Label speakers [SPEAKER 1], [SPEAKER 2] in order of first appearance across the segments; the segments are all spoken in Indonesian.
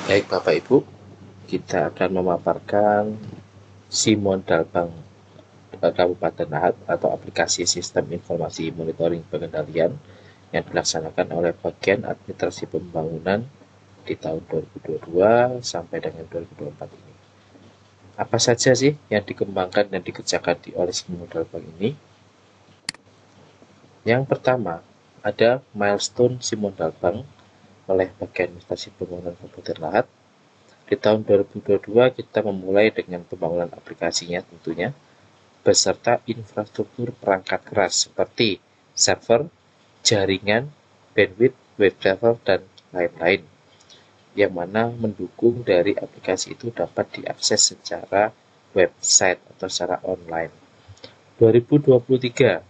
[SPEAKER 1] Baik Bapak Ibu, kita akan memaparkan Simon Dalbang Kabupaten Lahat atau aplikasi sistem informasi monitoring pengendalian yang dilaksanakan oleh bagian administrasi pembangunan di tahun 2022 sampai dengan 2024 ini. Apa saja sih yang dikembangkan dan dikerjakan oleh Simon Dalbang ini? Yang pertama, ada milestone Simon Dalbang oleh bagian administrasi pembangunan Kabupaten Lahat. Di tahun 2022 kita memulai dengan pembangunan aplikasinya tentunya, beserta infrastruktur perangkat keras seperti server, jaringan, bandwidth, web server, dan lain-lain, yang mana mendukung dari aplikasi itu dapat diakses secara website atau secara online. 2023,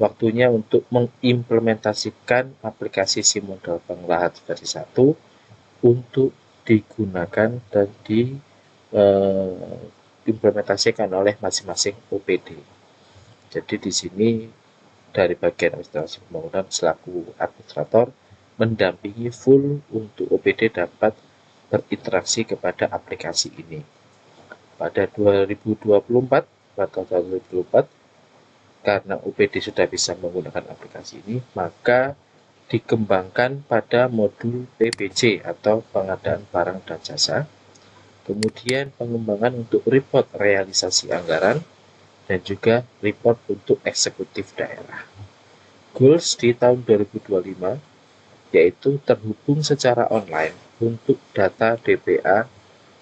[SPEAKER 1] waktunya untuk mengimplementasikan aplikasi Simon Dalbang Lahat versi 1 untuk digunakan dan diimplementasikan oleh masing-masing OPD. Jadi di sini dari bagian administrasi pembangunan selaku administrator mendampingi full untuk OPD dapat berinteraksi kepada aplikasi ini. Pada 2024, karena OPD sudah bisa menggunakan aplikasi ini, maka dikembangkan pada modul PBJ atau pengadaan barang dan jasa, kemudian pengembangan untuk report realisasi anggaran, dan juga report untuk eksekutif daerah. Goals di tahun 2025 yaitu terhubung secara online untuk data DPA,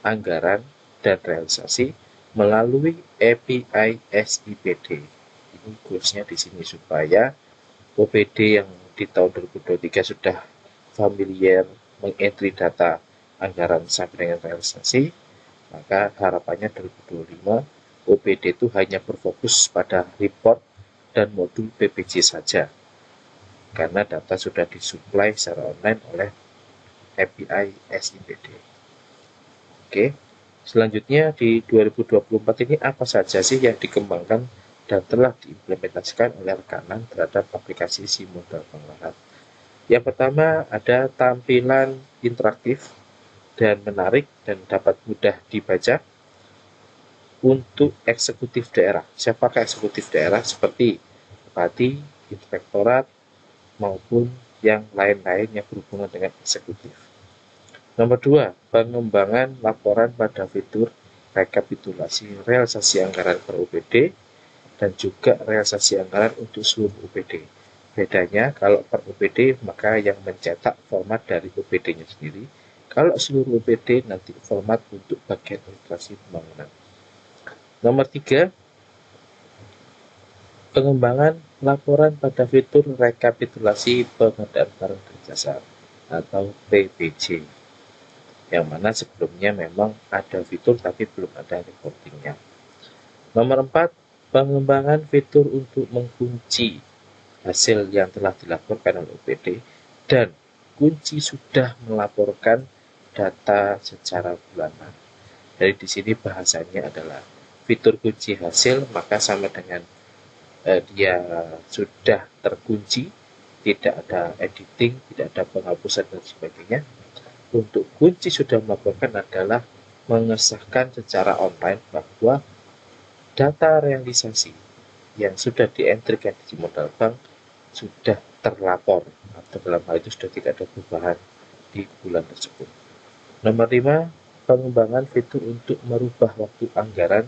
[SPEAKER 1] anggaran, dan realisasi melalui API SIPD. Ini goalsnya di sini supaya OPD yang di tahun 2023 sudah familiar mengentry data anggaran sampai dengan realisasi, maka harapannya 2025 OPD itu hanya berfokus pada report dan modul PPJ saja, karena data sudah disuplai secara online oleh API SIPD. Oke, selanjutnya di 2024 ini apa saja sih yang dikembangkan dan telah diimplementasikan oleh rekanan terhadap aplikasi Simon Dalbang Lahat? Yang pertama ada tampilan interaktif dan menarik dan dapat mudah dibaca untuk eksekutif daerah. Siapakah eksekutif daerah? Seperti bupati, inspektorat, maupun yang lain-lain yang berhubungan dengan eksekutif. Nomor 2, pengembangan laporan pada fitur rekapitulasi realisasi anggaran per OPD dan juga realisasi anggaran untuk seluruh OPD. Bedanya kalau per OPD maka yang mencetak format dari OPD-nya sendiri. Kalau seluruh OPD nanti format untuk bagian administrasi pembangunan. Nomor 3, pengembangan laporan pada fitur rekapitulasi pengadaan barang dan jasa atau PBJ, yang mana sebelumnya memang ada fitur tapi belum ada reportingnya. Nomor 4, pengembangan fitur untuk mengunci hasil yang telah dilaporkan oleh OPD dan kunci sudah melaporkan data secara bulanan. Jadi di sini bahasanya adalah fitur kunci hasil, maka sama dengan dia sudah terkunci, tidak ada editing, tidak ada penghapusan dan sebagainya. Untuk kunci sudah melaporkan adalah mengesahkan secara online bahwa data realisasi yang sudah dientrikan di modal bank sudah terlapor, atau dalam hal itu sudah tidak ada perubahan di bulan tersebut. Nomor 5, pengembangan fitur untuk merubah waktu anggaran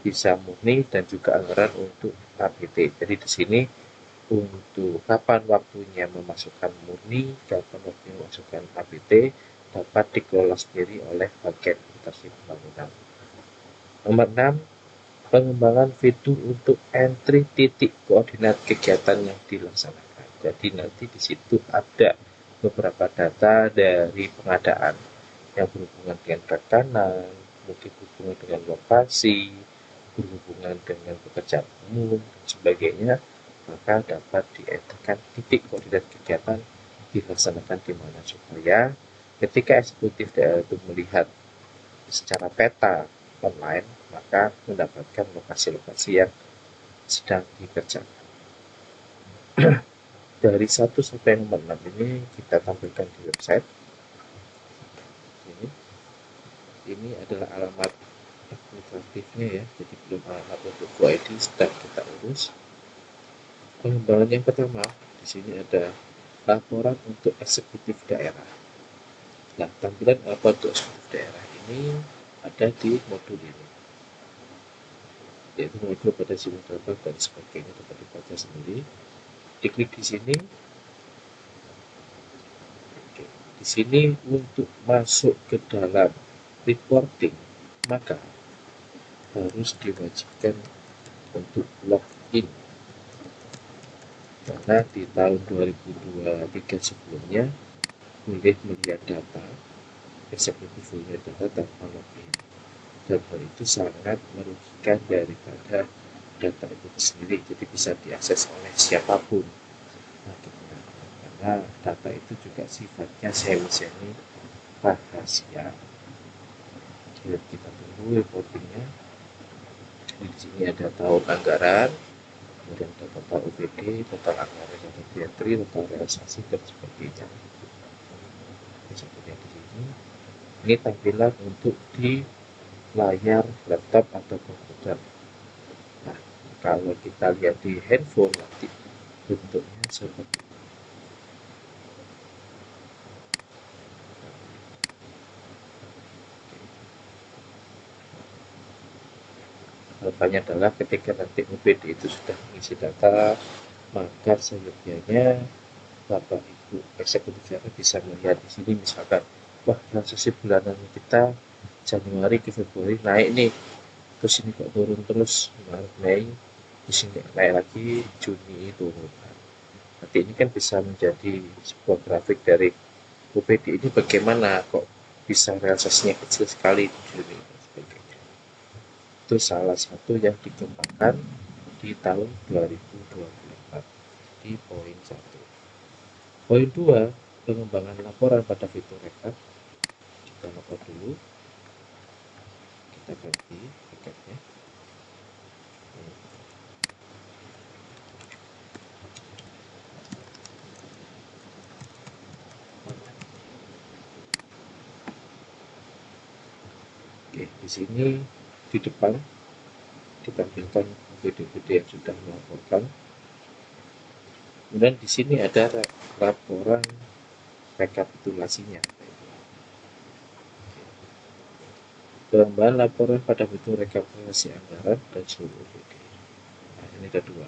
[SPEAKER 1] bisa murni dan juga anggaran untuk APT. Jadi di sini untuk kapan waktunya memasukkan murni, kapan waktunya memasukkan APT dapat dikelola sendiri oleh bagian administrasi pembangunan. Nomor 6, pengembangan fitur untuk entry titik koordinat kegiatan yang dilaksanakan. Jadi nanti di situ ada beberapa data dari pengadaan yang berhubungan dengan rekanan, mungkin berhubungan dengan lokasi, berhubungan dengan pekerjaan umum, dan sebagainya, maka dapat dientrikan titik koordinat kegiatan dilaksanakan di mana supaya ketika eksekutif daerah itu melihat secara peta online, maka mendapatkan lokasi-lokasi yang sedang dikerjakan. Dari 1 sampai nomor 6 ini kita tampilkan di website. ini adalah alamat administratifnya ya, jadi belum alamat untuk Go ID, sedang kita urus. Pengembangan yang pertama di sini ada laporan untuk eksekutif daerah. Nah, tampilan apa untuk eksekutif daerah ini ada di modul ini, yaitu modul pada sini dan sebagainya, dapat dibaca sendiri. Diklik di sini. Oke. Di sini untuk masuk ke dalam reporting, maka harus diwajibkan untuk login, karena di tahun 2023 sebelumnya boleh melihat data eksekutif melihat data tanpa login, dan hal itu sangat merugikan daripada data itu sendiri, jadi bisa diakses oleh siapapun. Nah, karena data itu juga sifatnya semi rahasia. Jadi kita tunggu reportingnya. Di sini ada tahun anggaran, kemudian ada total UPD, total anggaran, total biatri, total realisasi, dan sebagainya. Bisa dilihat di sini. Ini tampilan untuk di layar laptop atau komputer. Nah, kalau kita lihat di handphone nanti bentuknya seperti ini. Harapannya adalah ketika nanti UPD itu sudah mengisi data, maka seyogyanya Bapak Ibu eksekutif daerah bisa melihat di sini, misalkan, wah, transaksi bulanan kita Januari ke Februari naik nih, terus ini kok turun terus, Maret Mei di sini naik lagi, Juni turun. Nanti ini kan bisa menjadi sebuah grafik dari UPD ini bagaimana kok bisa realisasinya kecil sekali di Juni dan sebagainya. Itu salah satu yang dikembangkan di tahun 2024 di poin 1. Poin 2, pengembangan laporan pada fitur rekap. Kita lapor dulu, kita ganti rekapnya. Oke, di sini di depan ditampilkan UPD-UPD yang sudah melaporkan. Kemudian di sini ada laporan rekapitulasinya. Pengembangan laporan pada fitur rekapitulasi anggaran dan seluruh UPD. Nah, ini ada dua.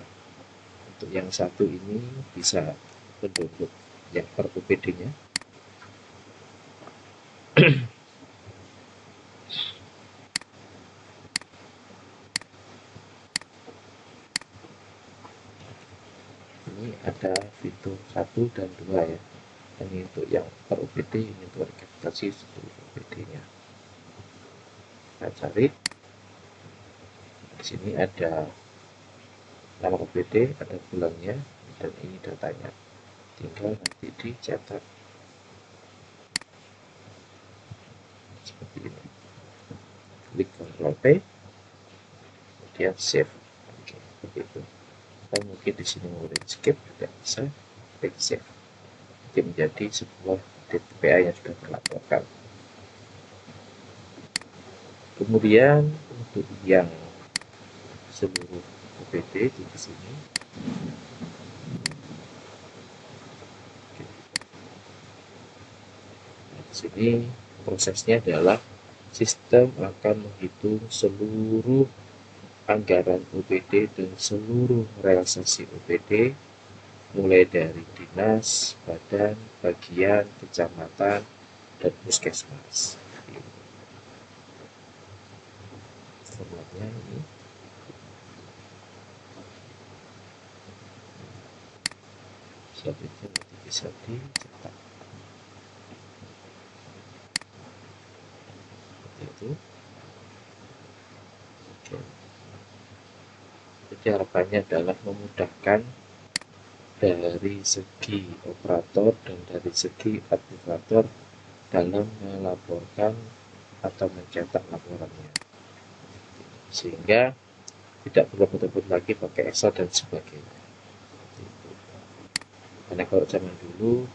[SPEAKER 1] Untuk yang satu ini bisa mendownload yang per UPD-nya. Ini ada fitur 1 dan 2 ya. Ini untuk yang per UPD, ini untuk rekapitulasi seluruh UPD-nya. Kita cari. Di sini ada nama UPD, ada bulannya, dan ini datanya. Tinggal nanti dicetak seperti ini. Klik Ctrl P, kemudian save. Oke, seperti itu. Atau mungkin di sini mau skip juga bisa, klik save. Nanti menjadi sebuah DTPA yang sudah terlaporkan. Kemudian untuk yang seluruh UPD di sini, nah, di sini prosesnya adalah sistem akan menghitung seluruh anggaran UPD dan seluruh realisasi UPD, mulai dari dinas, badan, bagian, kecamatan, dan puskesmas. Formatnya ini. Selanjutnya nanti bisa dicetak. Seperti itu. Oke. Jadi harapannya adalah memudahkan dari segi operator dan dari segi administrator dalam melaporkan atau mencetak laporannya, sehingga tidak perlu betul-betul lagi pakai Excel dan sebagainya. Karena kalau zaman dulu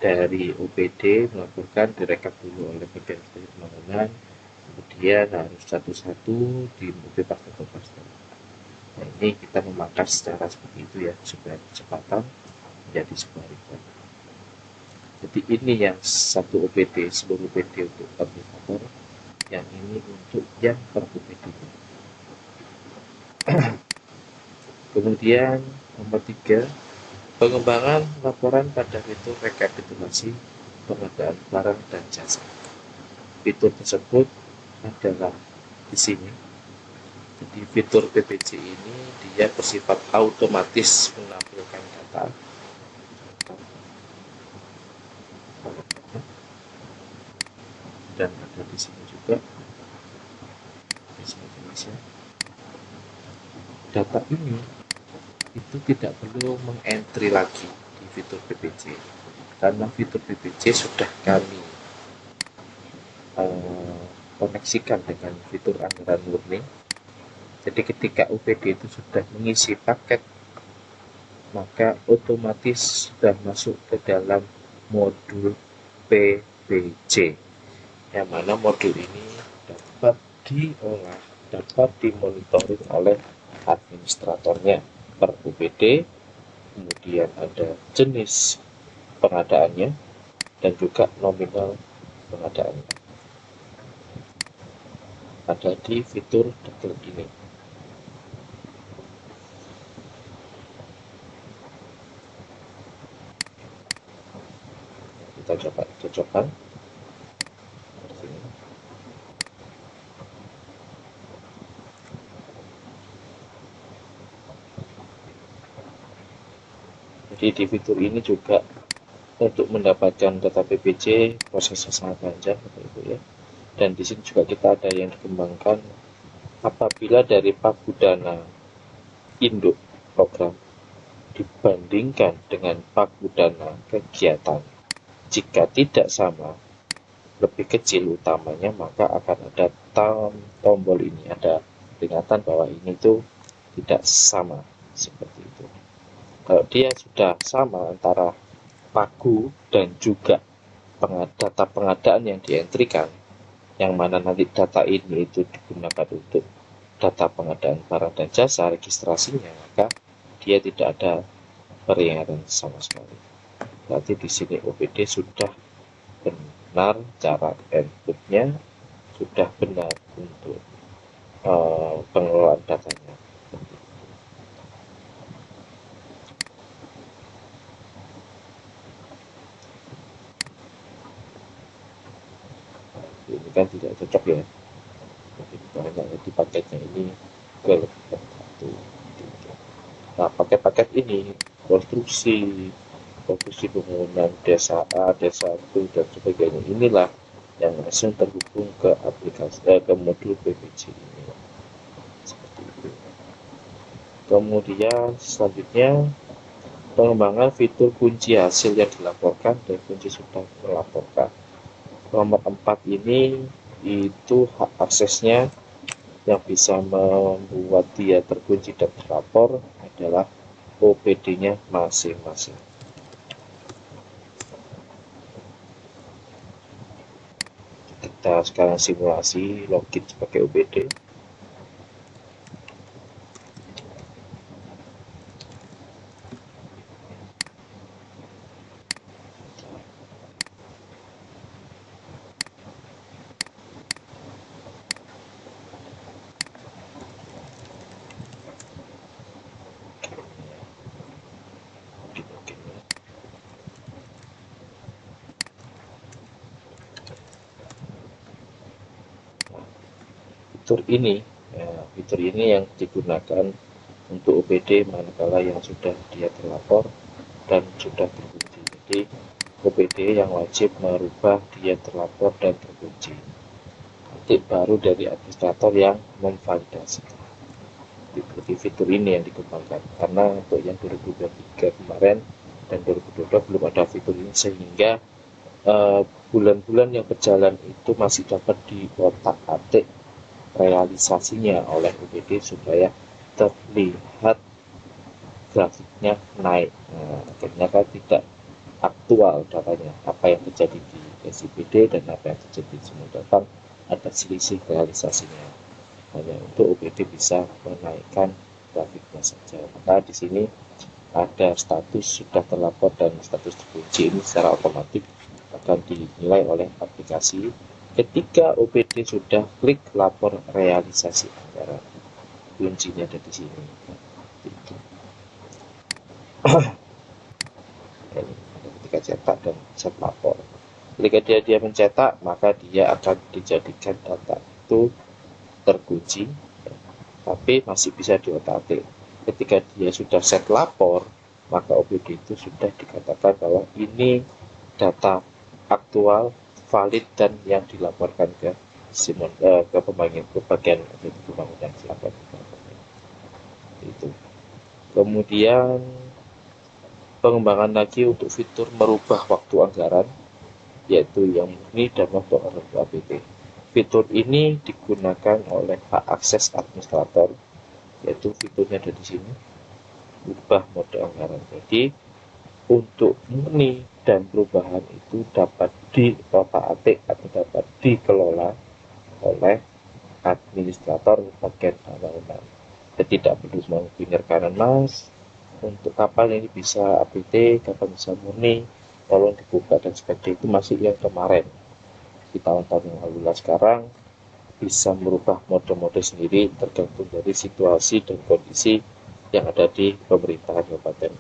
[SPEAKER 1] dari UPD melaporkan direkap dulu oleh bagian pembangunan, kemudian harus satu-satu bebas bebas. Nah, ini kita memangkas secara seperti itu ya, supaya kecepatan menjadi sebuah report. Jadi ini yang satu OPD, seluruh OPD untuk aplikator, yang ini untuk yang per OPD. Kemudian nomor 3, pengembangan laporan pada fitur rekapitulasi pengadaan barang dan jasa. Fitur tersebut adalah di sini. Jadi fitur PPC ini dia bersifat otomatis menampilkan data dan ada di sini juga bahasa Indonesia. Data ini itu tidak perlu mengentry lagi di fitur PPC karena fitur PPC sudah kami koneksikan dengan fitur anggaran murni. Jadi ketika UPD itu sudah mengisi paket, maka otomatis sudah masuk ke dalam modul PPC, yang mana modul ini dapat diolah, dapat dimonitoring oleh administratornya per UPD, kemudian ada jenis pengadaannya dan juga nominal pengadaannya. Ada di fitur detail ini. Kita coba cocokkan. Jadi di fitur ini juga untuk mendapatkan data PPC prosesnya sangat panjang, Bapak Ibu ya. Dan di sini juga kita ada yang dikembangkan apabila dari Pagudana induk program dibandingkan dengan Pagudana kegiatan. Jika tidak sama, lebih kecil utamanya, maka akan ada tombol ini, ada peringatan bahwa ini tuh tidak sama, seperti itu. Kalau dia sudah sama antara pagu dan juga data pengadaan yang dientrikan, yang mana nanti data ini itu digunakan untuk data pengadaan barang dan jasa registrasinya, maka dia tidak ada peringatan sama sekali. Berarti di sini OPD sudah benar cara inputnya, sudah benar untuk pengelolaan datanya. Ini kan tidak cocok ya. Jadi banyak di paketnya ini kelebihan 1. Nah, paket-paket ini konstruksi pembangunan desa A, desa B, dan sebagainya, inilah yang langsung terhubung ke aplikasi ke modul PPC ini. Seperti itu. Kemudian selanjutnya pengembangan fitur kunci hasil yang dilaporkan dan kunci sudah melaporkan. Nomor 4 ini itu hak aksesnya yang bisa membuat dia terkunci dan terlapor adalah OPD-nya masing-masing. Kita sekarang simulasi login sebagai OPD. Fitur ini yang digunakan untuk OPD manakala yang sudah dia terlapor dan sudah terkunci. Jadi OPD yang wajib merubah dia terlapor dan terkunci. Nanti baru dari administrator yang memvalidasi. Jadi fitur ini yang dikembangkan, karena untuk yang 2023 kemarin dan 2022 belum ada fitur ini, sehingga bulan-bulan yang berjalan itu masih dapat diotak-atik realisasinya oleh UPD supaya terlihat grafiknya naik. Nah, akhirnya kan tidak aktual datanya, apa yang terjadi di SIPD dan apa yang terjadi di semua datang ada selisih realisasinya, hanya untuk OPD bisa menaikkan grafiknya saja. Maka di sini ada status sudah terlapor dan status terkunci, ini secara otomatis akan dinilai oleh aplikasi ketika OPD sudah klik lapor realisasi anggaran. Kuncinya ada di sini. Itu. Ketika cetak dan set lapor. Ketika dia mencetak, maka dia akan dijadikan data itu terkunci, tapi masih bisa diotak-atik. Ketika dia sudah set lapor, maka OPD itu sudah dikatakan bahwa ini data aktual, valid, dan yang dilaporkan ke bagian pembangunan itu. Kemudian pengembangan lagi untuk fitur merubah waktu anggaran, yaitu yang murni dan waktu anggaran APT. Fitur ini digunakan oleh hak akses administrator, yaitu fiturnya ada di sini, ubah mode anggaran. Jadi untuk murni dan perubahan itu dapat diotak-atik atau dapat dikelola oleh administrator bagian pembangunan. Jadi tidak perlu menghubungi rekanan mas untuk kapan ini bisa APT, kapan bisa murni, tolong dibuka dan sebagainya. Itu masih yang kemarin di tahun-tahun yang lalu. Lah sekarang bisa merubah mode-mode sendiri tergantung dari situasi dan kondisi yang ada di pemerintahan kabupaten.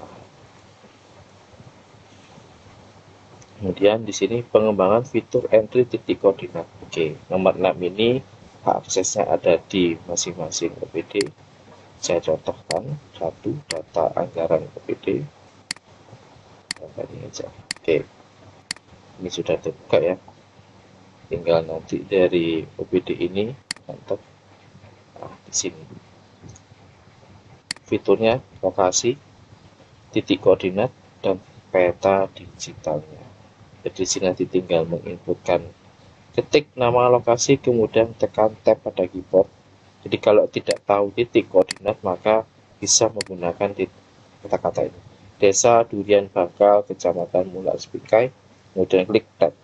[SPEAKER 1] Kemudian di sini pengembangan fitur entry titik koordinat. Oke, nomor 6 ini hak aksesnya ada di masing-masing OPD. Saya contohkan satu data anggaran OPD. Ini aja. Oke, ini sudah terbuka ya. Tinggal nanti dari OPD ini mantap. Nah, di sini fiturnya lokasi, titik koordinat, dan peta digitalnya. Jadi sini nanti tinggal menginputkan, ketik nama lokasi, kemudian tekan tab pada keyboard. Jadi kalau tidak tahu titik koordinat, maka bisa menggunakan kata-kata ini. Desa Durian Bangkal, Kecamatan Mular Spikai, kemudian klik tab.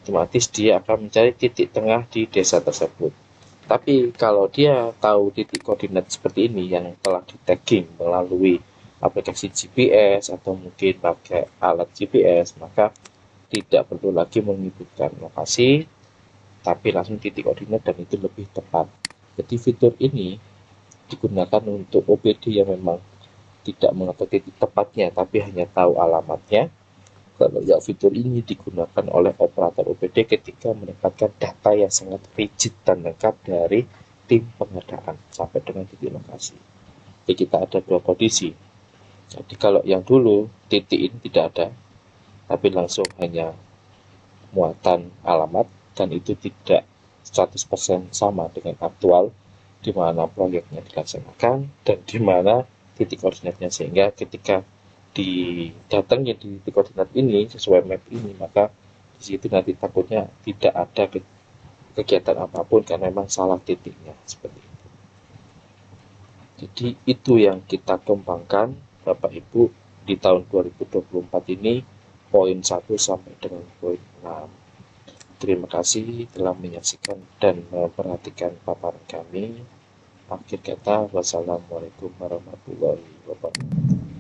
[SPEAKER 1] Otomatis dia akan mencari titik tengah di desa tersebut. Tapi kalau dia tahu titik koordinat seperti ini yang telah di tagging melalui aplikasi GPS atau mungkin pakai alat GPS, maka tidak perlu lagi menyebutkan lokasi, tapi langsung titik koordinat dan itu lebih tepat. Jadi fitur ini digunakan untuk OPD yang memang tidak mengetahui titik tepatnya, tapi hanya tahu alamatnya. Kalau yang fitur ini digunakan oleh operator OPD ketika mendapatkan data yang sangat rigid dan lengkap dari tim pengadaan sampai dengan titik lokasi. Jadi kita ada dua kondisi. Jadi kalau yang dulu titik ini tidak ada, tapi langsung hanya muatan alamat dan itu tidak 100% sama dengan aktual di mana proyeknya dilaksanakan dan di mana titik koordinatnya, sehingga ketika didatangi di titik koordinat ini sesuai map ini, maka di situ nanti takutnya tidak ada kegiatan apapun karena memang salah titiknya seperti itu. Jadi itu yang kita kembangkan Bapak Ibu di tahun 2024 ini, poin 1 sampai dengan poin 6. Terima kasih telah menyaksikan dan memperhatikan paparan kami. Akhir kata, wassalamualaikum warahmatullahi wabarakatuh.